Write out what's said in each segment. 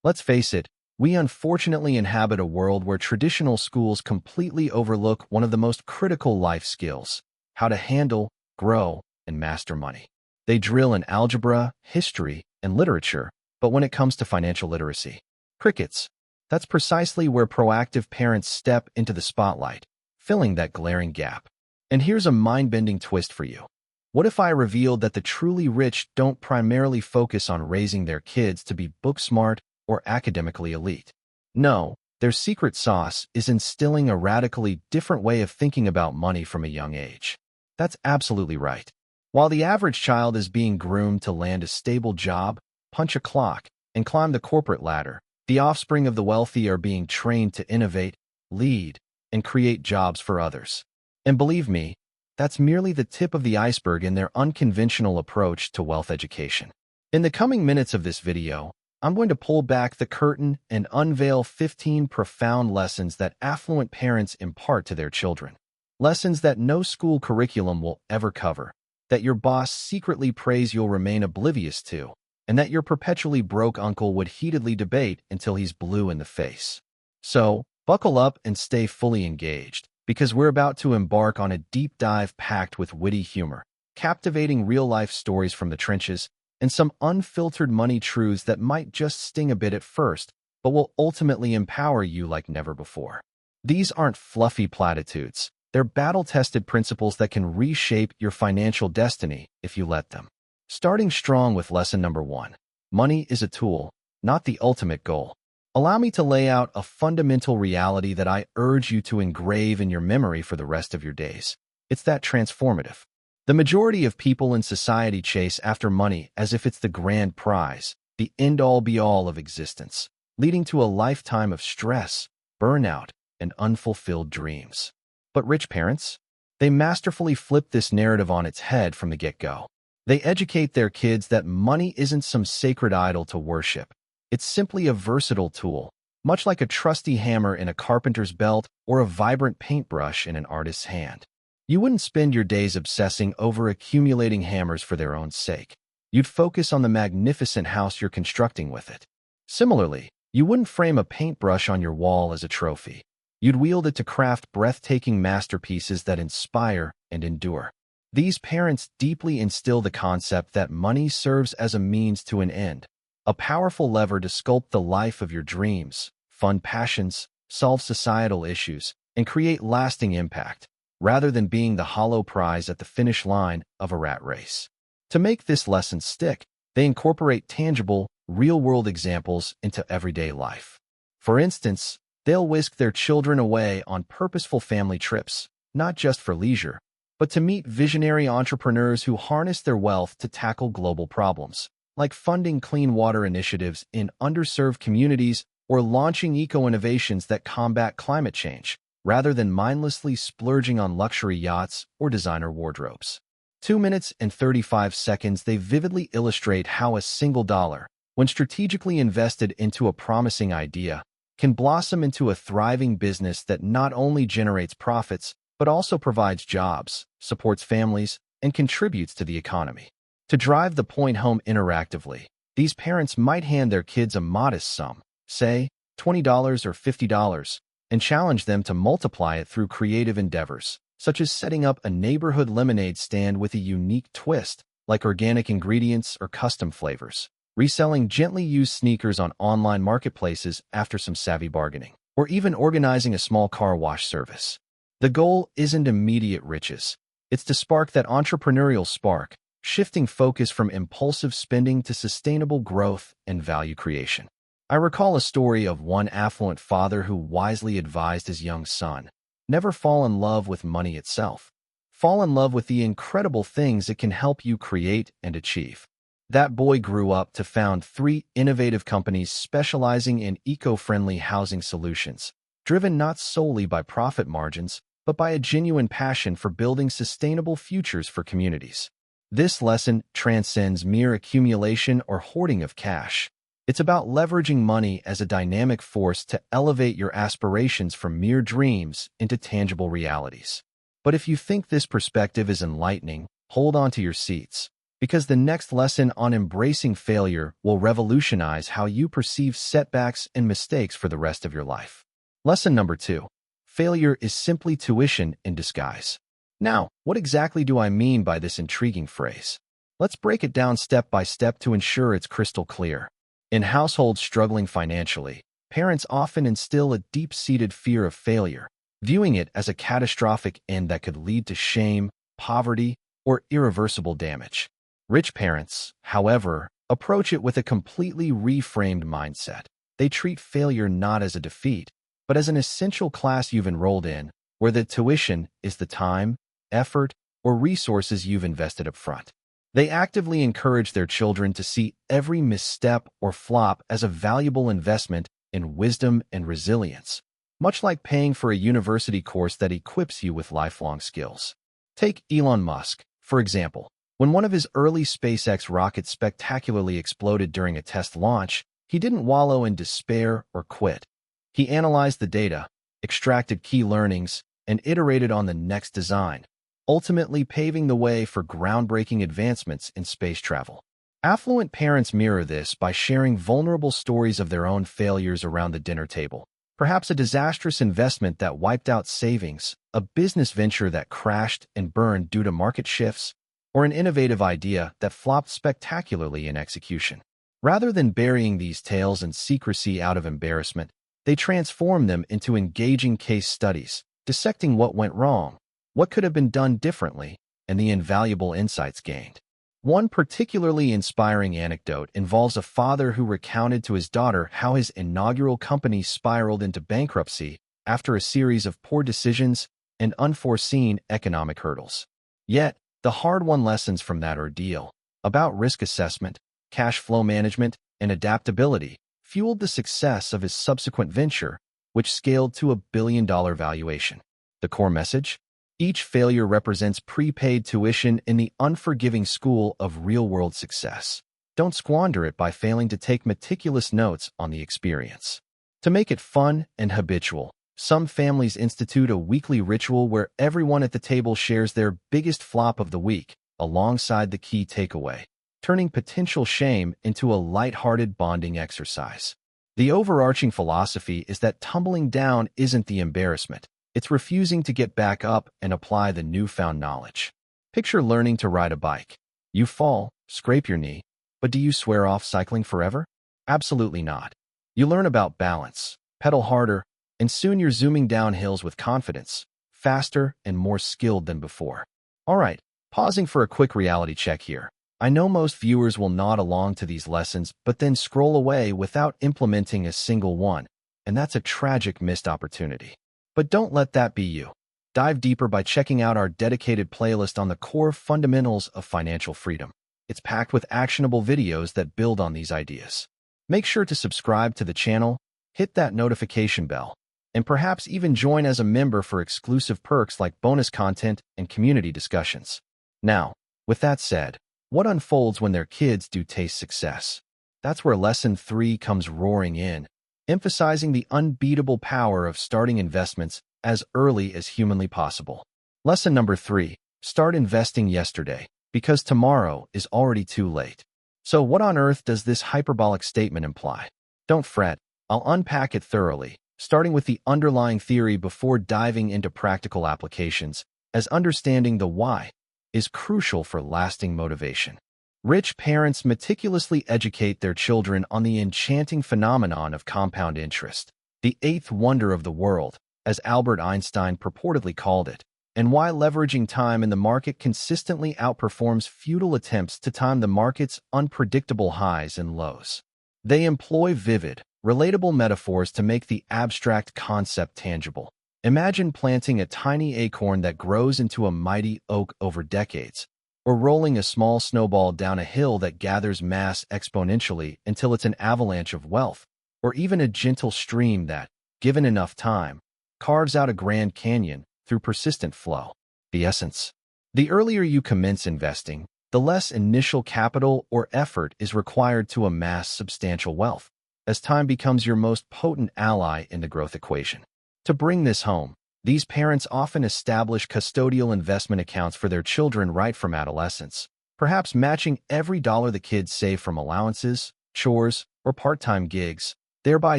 Let's face it, we unfortunately inhabit a world where traditional schools completely overlook one of the most critical life skills: how to handle, grow, and master money. They drill in algebra, history, and literature, but when it comes to financial literacy, crickets. That's precisely where proactive parents step into the spotlight, filling that glaring gap. And here's a mind-bending twist for you. What if I revealed that the truly rich don't primarily focus on raising their kids to be book-smart or academically elite? No, their secret sauce is instilling a radically different way of thinking about money from a young age. That's absolutely right. While the average child is being groomed to land a stable job, punch a clock, and climb the corporate ladder, the offspring of the wealthy are being trained to innovate, lead, and create jobs for others. And believe me, that's merely the tip of the iceberg in their unconventional approach to wealth education. In the coming minutes of this video, I'm going to pull back the curtain and unveil 15 profound lessons that affluent parents impart to their children. Lessons that no school curriculum will ever cover, that your boss secretly prays you'll remain oblivious to, and that your perpetually broke uncle would heatedly debate until he's blue in the face. So, buckle up and stay fully engaged, because we're about to embark on a deep dive packed with witty humor, captivating real-life stories from the trenches, and some unfiltered money truths that might just sting a bit at first, but will ultimately empower you like never before. These aren't fluffy platitudes. They're battle-tested principles that can reshape your financial destiny if you let them. Starting strong with lesson number 1. Money is a tool, not the ultimate goal. Allow me to lay out a fundamental reality that I urge you to engrave in your memory for the rest of your days. It's that transformative. The majority of people in society chase after money as if it's the grand prize, the end-all be-all of existence, leading to a lifetime of stress, burnout, and unfulfilled dreams. But rich parents? They masterfully flip this narrative on its head from the get-go. They educate their kids that money isn't some sacred idol to worship. It's simply a versatile tool, much like a trusty hammer in a carpenter's belt or a vibrant paintbrush in an artist's hand. You wouldn't spend your days obsessing over accumulating hammers for their own sake. You'd focus on the magnificent house you're constructing with it. Similarly, you wouldn't frame a paintbrush on your wall as a trophy. You'd wield it to craft breathtaking masterpieces that inspire and endure. These parents deeply instill the concept that money serves as a means to an end, a powerful lever to sculpt the life of your dreams, fund passions, solve societal issues, and create lasting impact, rather than being the hollow prize at the finish line of a rat race. To make this lesson stick, they incorporate tangible, real-world examples into everyday life. For instance, they'll whisk their children away on purposeful family trips, not just for leisure, but to meet visionary entrepreneurs who harness their wealth to tackle global problems, like funding clean water initiatives in underserved communities or launching eco-innovations that combat climate change, rather than mindlessly splurging on luxury yachts or designer wardrobes. 2 minutes and 35 seconds, they vividly illustrate how a single dollar, when strategically invested into a promising idea, can blossom into a thriving business that not only generates profits, but also provides jobs, supports families, and contributes to the economy. To drive the point home interactively, these parents might hand their kids a modest sum, say $20 or $50, and challenge them to multiply it through creative endeavors, such as setting up a neighborhood lemonade stand with a unique twist, like organic ingredients or custom flavors, reselling gently used sneakers on online marketplaces after some savvy bargaining, or even organizing a small car wash service. The goal isn't immediate riches. It's to spark that entrepreneurial spark, shifting focus from impulsive spending to sustainable growth and value creation. I recall a story of one affluent father who wisely advised his young son, never fall in love with money itself. Fall in love with the incredible things it can help you create and achieve. That boy grew up to found 3 innovative companies specializing in eco-friendly housing solutions, driven not solely by profit margins, but by a genuine passion for building sustainable futures for communities. This lesson transcends mere accumulation or hoarding of cash. It's about leveraging money as a dynamic force to elevate your aspirations from mere dreams into tangible realities. But if you think this perspective is enlightening, hold on to your seats. because the next lesson on embracing failure will revolutionize how you perceive setbacks and mistakes for the rest of your life. Lesson number 2. Failure is simply tuition in disguise. Now, what exactly do I mean by this intriguing phrase? Let's break it down step by step to ensure it's crystal clear. In households struggling financially, parents often instill a deep-seated fear of failure, viewing it as a catastrophic end that could lead to shame, poverty, or irreversible damage. Rich parents, however, approach it with a completely reframed mindset. They treat failure not as a defeat, but as an essential class you've enrolled in, where the tuition is the time, effort, or resources you've invested up front. They actively encourage their children to see every misstep or flop as a valuable investment in wisdom and resilience, much like paying for a university course that equips you with lifelong skills. Take Elon Musk, for example. When one of his early SpaceX rockets spectacularly exploded during a test launch, he didn't wallow in despair or quit. He analyzed the data, extracted key learnings, and iterated on the next design, ultimately paving the way for groundbreaking advancements in space travel. Affluent parents mirror this by sharing vulnerable stories of their own failures around the dinner table. Perhaps a disastrous investment that wiped out savings, a business venture that crashed and burned due to market shifts, or an innovative idea that flopped spectacularly in execution. Rather than burying these tales in secrecy out of embarrassment, they transform them into engaging case studies, dissecting what went wrong, what could have been done differently, and the invaluable insights gained. One particularly inspiring anecdote involves a father who recounted to his daughter how his inaugural company spiraled into bankruptcy after a series of poor decisions and unforeseen economic hurdles. Yet, the hard-won lessons from that ordeal, about risk assessment, cash flow management, and adaptability, fueled the success of his subsequent venture, which scaled to $1 billion valuation. The core message? Each failure represents prepaid tuition in the unforgiving school of real-world success. Don't squander it by failing to take meticulous notes on the experience. To make it fun and habitual, some families institute a weekly ritual where everyone at the table shares their biggest flop of the week alongside the key takeaway, turning potential shame into a light-hearted bonding exercise. The overarching philosophy is that tumbling down isn't the embarrassment. It's refusing to get back up and apply the newfound knowledge. Picture learning to ride a bike. You fall, scrape your knee, but do you swear off cycling forever? Absolutely not. You learn about balance, pedal harder, and soon you're zooming down hills with confidence, faster and more skilled than before. All right, pausing for a quick reality check here. I know most viewers will nod along to these lessons, but then scroll away without implementing a single one, and that's a tragic missed opportunity. But don't let that be you. Dive deeper by checking out our dedicated playlist on the core fundamentals of financial freedom. It's packed with actionable videos that build on these ideas. Make sure to subscribe to the channel, hit that notification bell, and perhaps even join as a member for exclusive perks like bonus content and community discussions. Now, with that said, what unfolds when their kids do taste success? That's where Lesson 3 comes roaring in, emphasizing the unbeatable power of starting investments as early as humanly possible. Lesson number 3, start investing yesterday, because tomorrow is already too late. So what on earth does this hyperbolic statement imply? Don't fret, I'll unpack it thoroughly, starting with the underlying theory before diving into practical applications, as understanding the why is crucial for lasting motivation. Rich parents meticulously educate their children on the enchanting phenomenon of compound interest, the eighth wonder of the world, as Albert Einstein purportedly called it, and why leveraging time in the market consistently outperforms futile attempts to time the market's unpredictable highs and lows. They employ vivid, relatable metaphors to make the abstract concept tangible. Imagine planting a tiny acorn that grows into a mighty oak over decades, or rolling a small snowball down a hill that gathers mass exponentially until it's an avalanche of wealth, or even a gentle stream that, given enough time, carves out a Grand Canyon through persistent flow. The essence. The earlier you commence investing, the less initial capital or effort is required to amass substantial wealth, as time becomes your most potent ally in the growth equation. To bring this home, these parents often establish custodial investment accounts for their children right from adolescence, perhaps matching every dollar the kids save from allowances, chores, or part-time gigs, thereby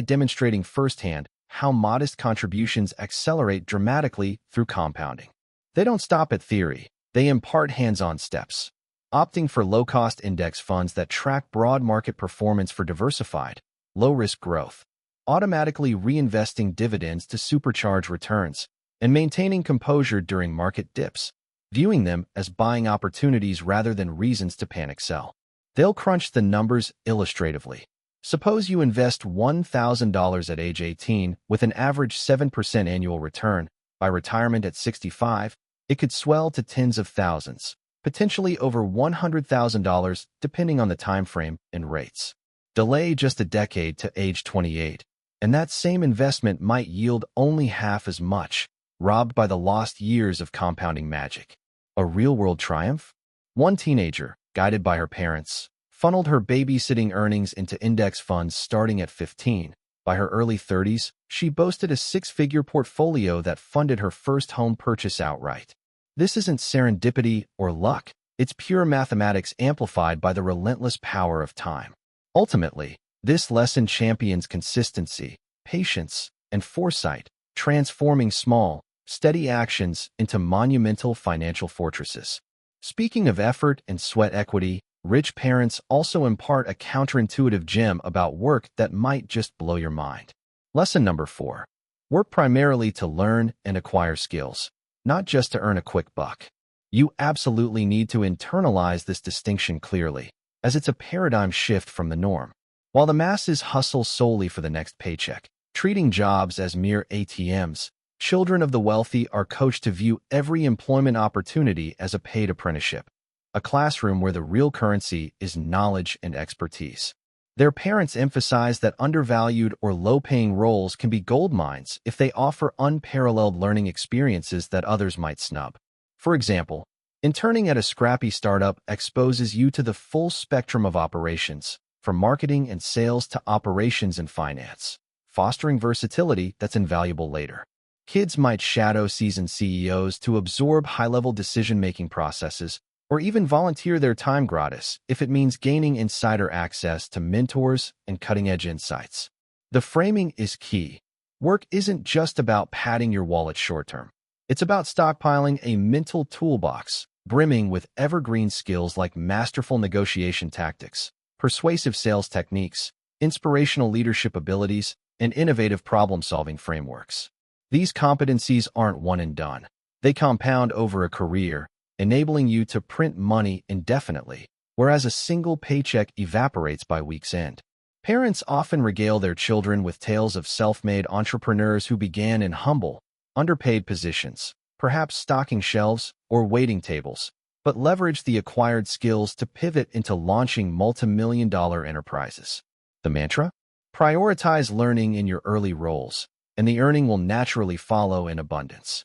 demonstrating firsthand how modest contributions accelerate dramatically through compounding. They don't stop at theory. They impart hands-on steps, opting for low-cost index funds that track broad market performance for diversified, low-risk growth, automatically reinvesting dividends to supercharge returns, and maintaining composure during market dips, viewing them as buying opportunities rather than reasons to panic sell. They'll crunch the numbers illustratively. Suppose you invest $1,000 at age 18 with an average 7% annual return. By retirement at 65, it could swell to tens of thousands, potentially over $100,000 depending on the time frame and rates. Delay just a decade to age 28, and that same investment might yield only half as much, robbed by the lost years of compounding magic. A real-world triumph? One teenager, guided by her parents, funneled her babysitting earnings into index funds starting at 15. By her early 30s, she boasted a six-figure portfolio that funded her first home purchase outright. This isn't serendipity or luck. It's pure mathematics amplified by the relentless power of time. Ultimately, this lesson champions consistency, patience, and foresight, transforming small, steady actions into monumental financial fortresses. Speaking of effort and sweat equity, rich parents also impart a counterintuitive gem about work that might just blow your mind. Lesson number 4. Work primarily to learn and acquire skills, not just to earn a quick buck. You absolutely need to internalize this distinction clearly, as it's a paradigm shift from the norm. While the masses hustle solely for the next paycheck, treating jobs as mere ATMs, children of the wealthy are coached to view every employment opportunity as a paid apprenticeship, a classroom where the real currency is knowledge and expertise. Their parents emphasize that undervalued or low-paying roles can be gold mines if they offer unparalleled learning experiences that others might snub. For example, interning at a scrappy startup exposes you to the full spectrum of operations, from marketing and sales to operations and finance, fostering versatility that's invaluable later. Kids might shadow seasoned CEOs to absorb high-level decision-making processes, or even volunteer their time gratis if it means gaining insider access to mentors and cutting-edge insights. The framing is key. Work isn't just about padding your wallet short-term. It's about stockpiling a mental toolbox brimming with evergreen skills like masterful negotiation tactics, persuasive sales techniques, inspirational leadership abilities, and innovative problem-solving frameworks. These competencies aren't one and done. They compound over a career, enabling you to print money indefinitely, whereas a single paycheck evaporates by week's end. Parents often regale their children with tales of self-made entrepreneurs who began in humble, underpaid positions, perhaps stocking shelves or waiting tables, but leveraged the acquired skills to pivot into launching multi-million-dollar enterprises. The mantra? Prioritize learning in your early roles, and the earning will naturally follow in abundance.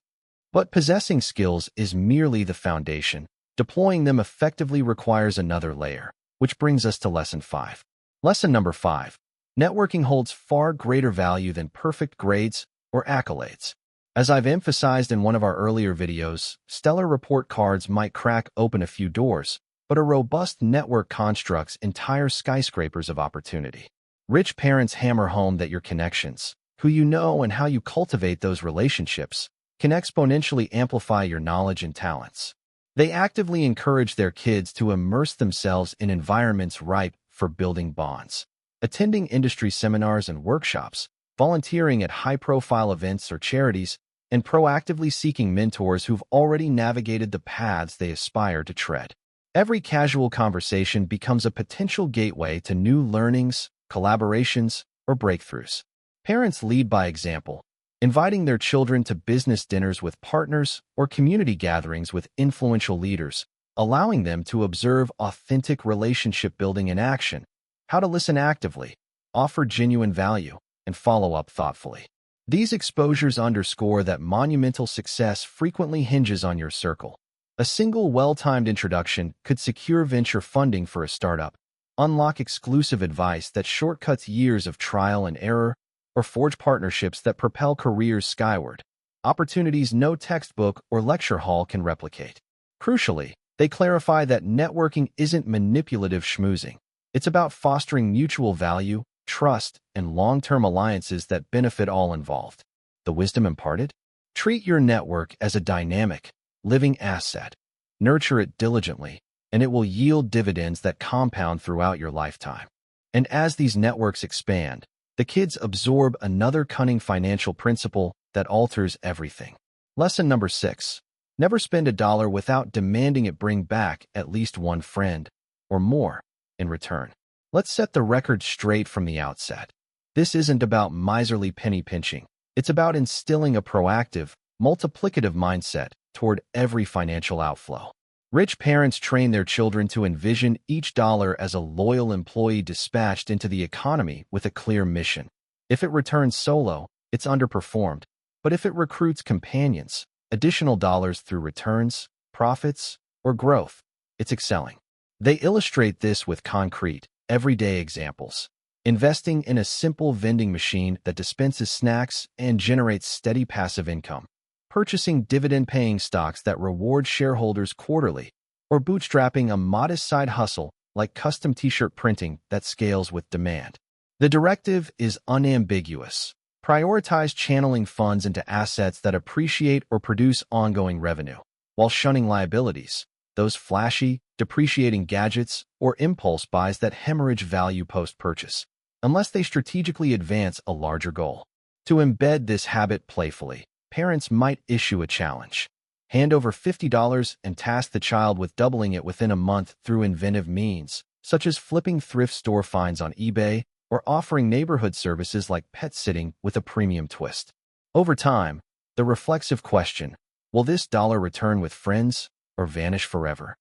But possessing skills is merely the foundation. Deploying them effectively requires another layer, which brings us to Lesson 5. Lesson number 5. Networking holds far greater value than perfect grades or accolades. As I've emphasized in one of our earlier videos, stellar report cards might crack open a few doors, but a robust network constructs entire skyscrapers of opportunity. Rich parents hammer home that your connections, who you know and how you cultivate those relationships, can exponentially amplify your knowledge and talents. They actively encourage their kids to immerse themselves in environments ripe for building bonds. Attending industry seminars and workshops, volunteering at high-profile events or charities, and proactively seeking mentors who've already navigated the paths they aspire to tread. Every casual conversation becomes a potential gateway to new learnings, collaborations, or breakthroughs. Parents lead by example, inviting their children to business dinners with partners or community gatherings with influential leaders, allowing them to observe authentic relationship building in action, how to listen actively, offer genuine value, and follow up thoughtfully. These exposures underscore that monumental success frequently hinges on your circle. A single well-timed introduction could secure venture funding for a startup, unlock exclusive advice that shortcuts years of trial and error, or forge partnerships that propel careers skyward, opportunities no textbook or lecture hall can replicate. Crucially, They clarify that networking isn't manipulative schmoozing. It's about fostering mutual value, trust, and long-term alliances that benefit all involved. The wisdom imparted? Treat your network as a dynamic, living asset. Nurture it diligently, and it will yield dividends that compound throughout your lifetime. And as these networks expand, the kids absorb another cunning financial principle that alters everything. Lesson number 6. Never spend $1 without demanding it bring back at least one friend, or more, in return. Let's set the record straight from the outset. This isn't about miserly penny pinching. It's about instilling a proactive, multiplicative mindset toward every financial outflow. Rich parents train their children to envision each dollar as a loyal employee dispatched into the economy with a clear mission. If it returns solo, it's underperformed. But if it recruits companions, additional dollars through returns, profits, or growth, it's excelling. They illustrate this with concrete, everyday examples. Investing in a simple vending machine that dispenses snacks and generates steady passive income. Purchasing dividend-paying stocks that reward shareholders quarterly, or bootstrapping a modest side hustle like custom t-shirt printing that scales with demand. The directive is unambiguous. Prioritize channeling funds into assets that appreciate or produce ongoing revenue, while shunning liabilities, those flashy, depreciating gadgets or impulse buys that hemorrhage value post-purchase, unless they strategically advance a larger goal. To embed this habit playfully, parents might issue a challenge. Hand over $50 and task the child with doubling it within a month through inventive means, such as flipping thrift store finds on eBay or offering neighborhood services like pet sitting with a premium twist. Over time, the reflexive question, will this dollar return with friends or vanish forever,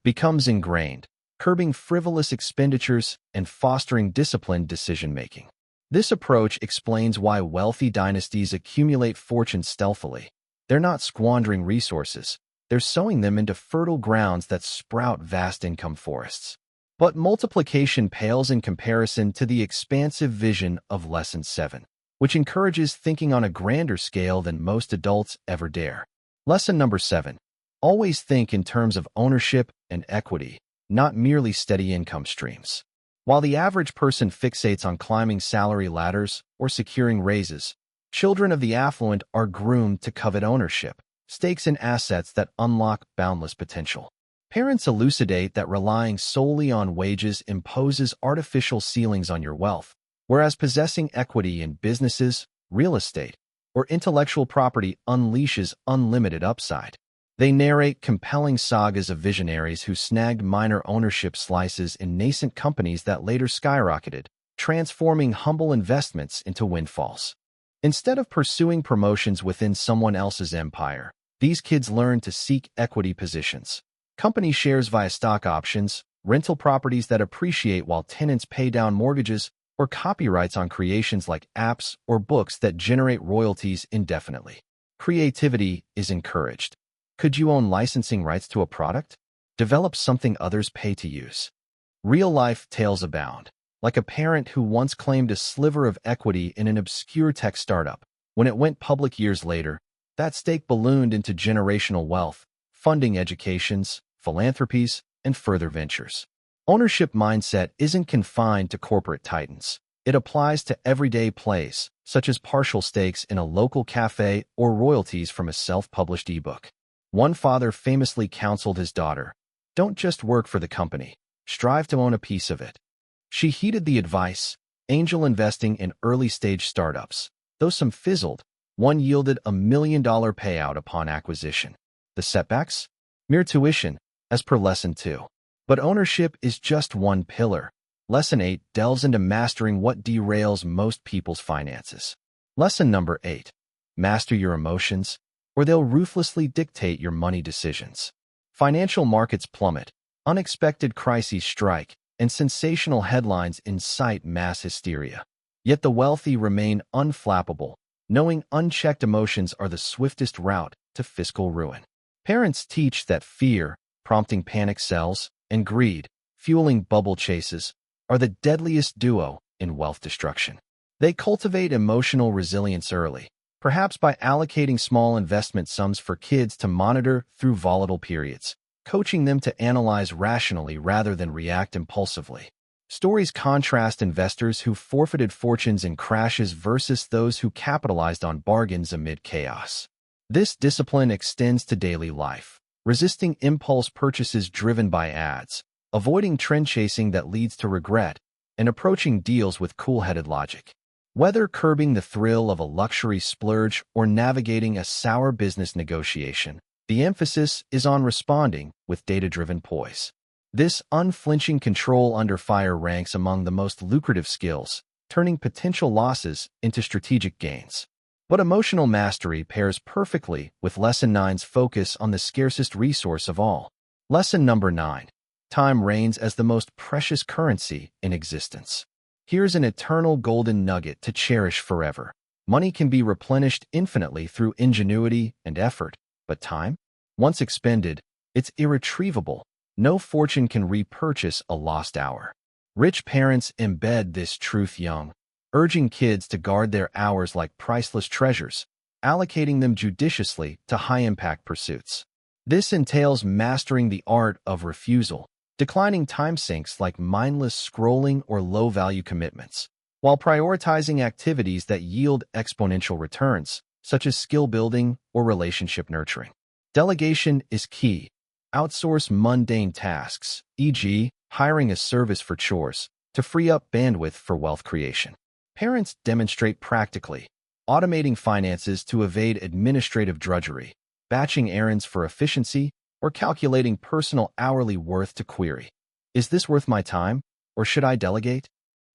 becomes ingrained, curbing frivolous expenditures and fostering disciplined decision-making. This approach explains why wealthy dynasties accumulate fortune stealthily. They're not squandering resources. They're sowing them into fertile grounds that sprout vast income forests. But multiplication pales in comparison to the expansive vision of Lesson 7, which encourages thinking on a grander scale than most adults ever dare. Lesson number 7. Always think in terms of ownership and equity, not merely steady income streams. While the average person fixates on climbing salary ladders or securing raises, children of the affluent are groomed to covet ownership, stakes in assets that unlock boundless potential. Parents elucidate that relying solely on wages imposes artificial ceilings on your wealth, whereas possessing equity in businesses, real estate, or intellectual property unleashes unlimited upside. They narrate compelling sagas of visionaries who snagged minor ownership slices in nascent companies that later skyrocketed, transforming humble investments into windfalls. Instead of pursuing promotions within someone else's empire, these kids learn to seek equity positions. Company shares via stock options, rental properties that appreciate while tenants pay down mortgages, or copyrights on creations like apps or books that generate royalties indefinitely. Creativity is encouraged. Could you own licensing rights to a product? Develop something others pay to use. Real-life tales abound, like a parent who once claimed a sliver of equity in an obscure tech startup. When it went public years later, that stake ballooned into generational wealth, funding educations, philanthropies, and further ventures. Ownership mindset isn't confined to corporate titans. It applies to everyday plays, such as partial stakes in a local cafe or royalties from a self-published ebook. One father famously counseled his daughter, "Don't just work for the company, strive to own a piece of it." She heeded the advice, angel investing in early-stage startups. Though some fizzled, one yielded $1 million payout upon acquisition. The setbacks? Mere tuition, as per Lesson 2. But ownership is just one pillar. Lesson 8 delves into mastering what derails most people's finances. Lesson number 8. Master your emotions, or they'll ruthlessly dictate your money decisions. Financial markets plummet, unexpected crises strike, and sensational headlines incite mass hysteria. Yet the wealthy remain unflappable, knowing unchecked emotions are the swiftest route to fiscal ruin. Parents teach that fear, prompting panic sells, and greed, fueling bubble chases, are the deadliest duo in wealth destruction. They cultivate emotional resilience early, perhaps by allocating small investment sums for kids to monitor through volatile periods, coaching them to analyze rationally rather than react impulsively. Stories contrast investors who forfeited fortunes in crashes versus those who capitalized on bargains amid chaos. This discipline extends to daily life, resisting impulse purchases driven by ads, avoiding trend chasing that leads to regret, and approaching deals with cool-headed logic. Whether curbing the thrill of a luxury splurge or navigating a sour business negotiation, the emphasis is on responding with data-driven poise. This unflinching control under fire ranks among the most lucrative skills, turning potential losses into strategic gains. But emotional mastery pairs perfectly with Lesson 9's focus on the scarcest resource of all. Lesson number 9. Time reigns as the most precious currency in existence. Here's an eternal golden nugget to cherish forever. Money can be replenished infinitely through ingenuity and effort, but time? Once expended, it's irretrievable. No fortune can repurchase a lost hour. Rich parents embed this truth young, urging kids to guard their hours like priceless treasures, allocating them judiciously to high-impact pursuits. This entails mastering the art of refusal, declining time sinks like mindless scrolling or low-value commitments, while prioritizing activities that yield exponential returns, such as skill building or relationship nurturing. Delegation is key. Outsource mundane tasks, e.g., hiring a service for chores, to free up bandwidth for wealth creation. Parents demonstrate practically, automating finances to evade administrative drudgery, batching errands for efficiency, or calculating personal hourly worth to query. Is this worth my time, or should I delegate?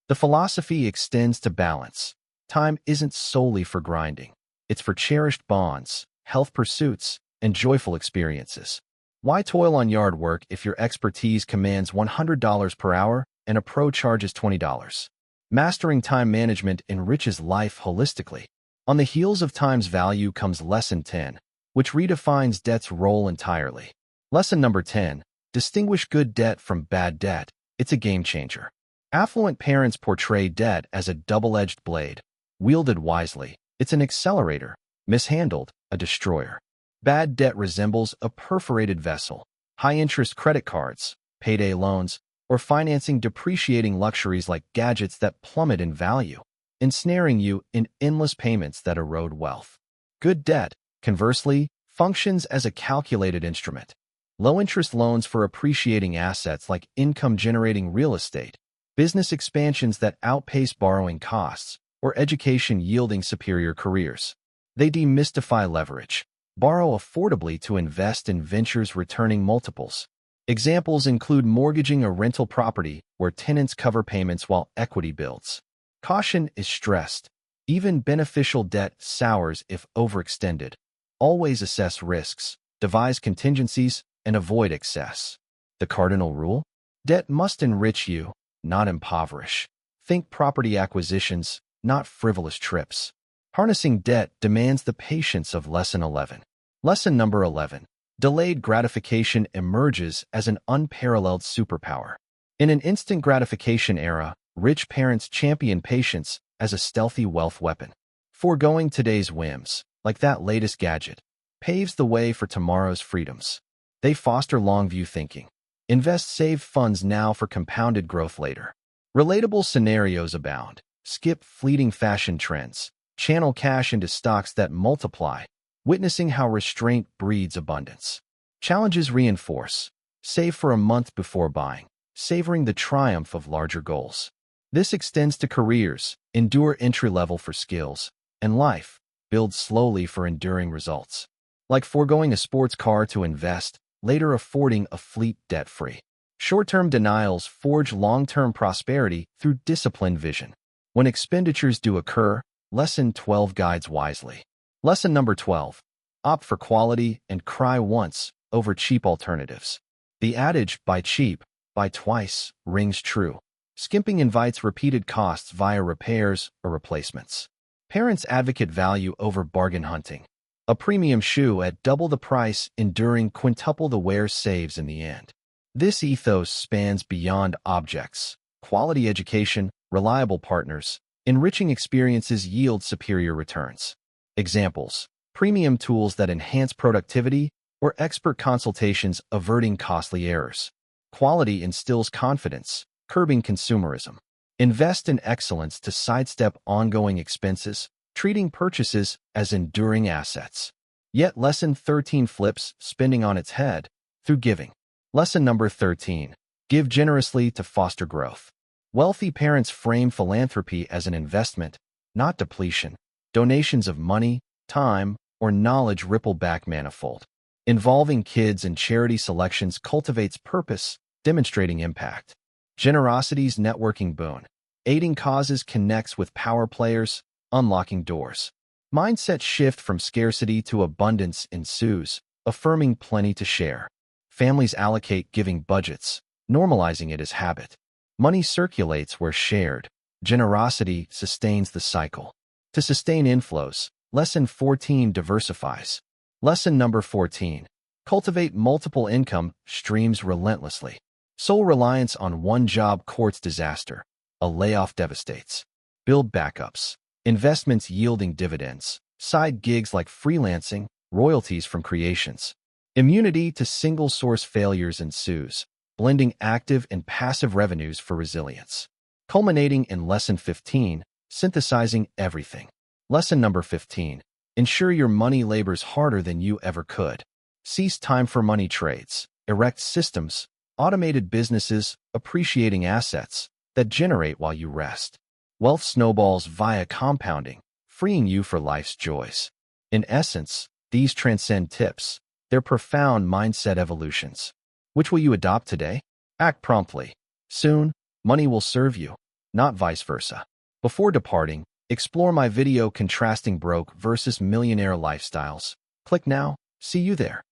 The philosophy extends to balance. Time isn't solely for grinding. It's for cherished bonds, health pursuits, and joyful experiences. Why toil on yard work if your expertise commands $100 per hour and a pro charges $20? Mastering time management enriches life holistically. On the heels of time's value comes Lesson 10, which redefines debt's role entirely. Lesson number 10. Distinguish good debt from bad debt. It's a game changer. Affluent parents portray debt as a double-edged blade. Wielded wisely, it's an accelerator. Mishandled, a destroyer. Bad debt resembles a perforated vessel. High-interest credit cards, payday loans, or financing depreciating luxuries like gadgets that plummet in value, ensnaring you in endless payments that erode wealth. Good debt, conversely, functions as a calculated instrument. Low-interest loans for appreciating assets like income-generating real estate, business expansions that outpace borrowing costs, or education yielding superior careers. They demystify leverage. Borrow affordably to invest in ventures returning multiples. Examples include mortgaging a rental property where tenants cover payments while equity builds. Caution is stressed. Even beneficial debt sours if overextended. Always assess risks, devise contingencies, and avoid excess. The cardinal rule? Debt must enrich you, not impoverish. Think property acquisitions, not frivolous trips. Harnessing debt demands the patience of Lesson 11. Lesson number 11. Delayed gratification emerges as an unparalleled superpower. In an instant gratification era, rich parents champion patience as a stealthy wealth weapon. Foregoing today's whims, like that latest gadget, paves the way for tomorrow's freedoms. They foster long-view thinking. Invest saved funds now for compounded growth later. Relatable scenarios abound. Skip fleeting fashion trends. Channel cash into stocks that multiply, witnessing how restraint breeds abundance. Challenges reinforce. Save for a month before buying, savoring the triumph of larger goals. This extends to careers. Endure entry-level for skills. And life. Build slowly for enduring results. Like foregoing a sports car to invest, later affording a fleet debt-free. Short-term denials forge long-term prosperity through disciplined vision. When expenditures do occur, Lesson 12 guides wisely. Lesson number 12. Opt for quality and cry once over cheap alternatives. The adage, buy cheap, buy twice, rings true. Skimping invites repeated costs via repairs or replacements. Parents advocate value over bargain hunting. A premium shoe at double the price enduring quintuple the wear saves in the end. This ethos spans beyond objects. Quality education, reliable partners, enriching experiences yield superior returns. Examples: premium tools that enhance productivity or expert consultations averting costly errors. Quality instills confidence, curbing consumerism. Invest in excellence to sidestep ongoing expenses, treating purchases as enduring assets. Yet Lesson 13 flips spending on its head through giving. Lesson number 13. Give generously to foster growth. Wealthy parents frame philanthropy as an investment, not depletion. Donations of money, time, or knowledge ripple back manifold. Involving kids in charity selections cultivates purpose, demonstrating impact. Generosity's networking boon. Aiding causes connects with power players, unlocking doors. Mindset shift from scarcity to abundance ensues, affirming plenty to share. Families allocate giving budgets, normalizing it as habit. Money circulates where shared. Generosity sustains the cycle. To sustain inflows, Lesson 14 diversifies. Lesson number 14. Cultivate multiple income streams relentlessly. Sole reliance on one job courts disaster. A layoff devastates. Build backups. Investments yielding dividends. Side gigs like freelancing, royalties from creations. Immunity to single-source failures ensues, blending active and passive revenues for resilience. Culminating in Lesson 15, synthesizing everything. Lesson number 15. Ensure your money labors harder than you ever could. Cease time for money trades. Erect systems, automated businesses, appreciating assets that generate while you rest. Wealth snowballs via compounding, freeing you for life's joys. In essence, these transcend tips. They're profound mindset evolutions. Which will you adopt today? Act promptly. Soon, money will serve you, not vice versa. Before departing, explore my video contrasting broke versus millionaire lifestyles. Click now. See you there.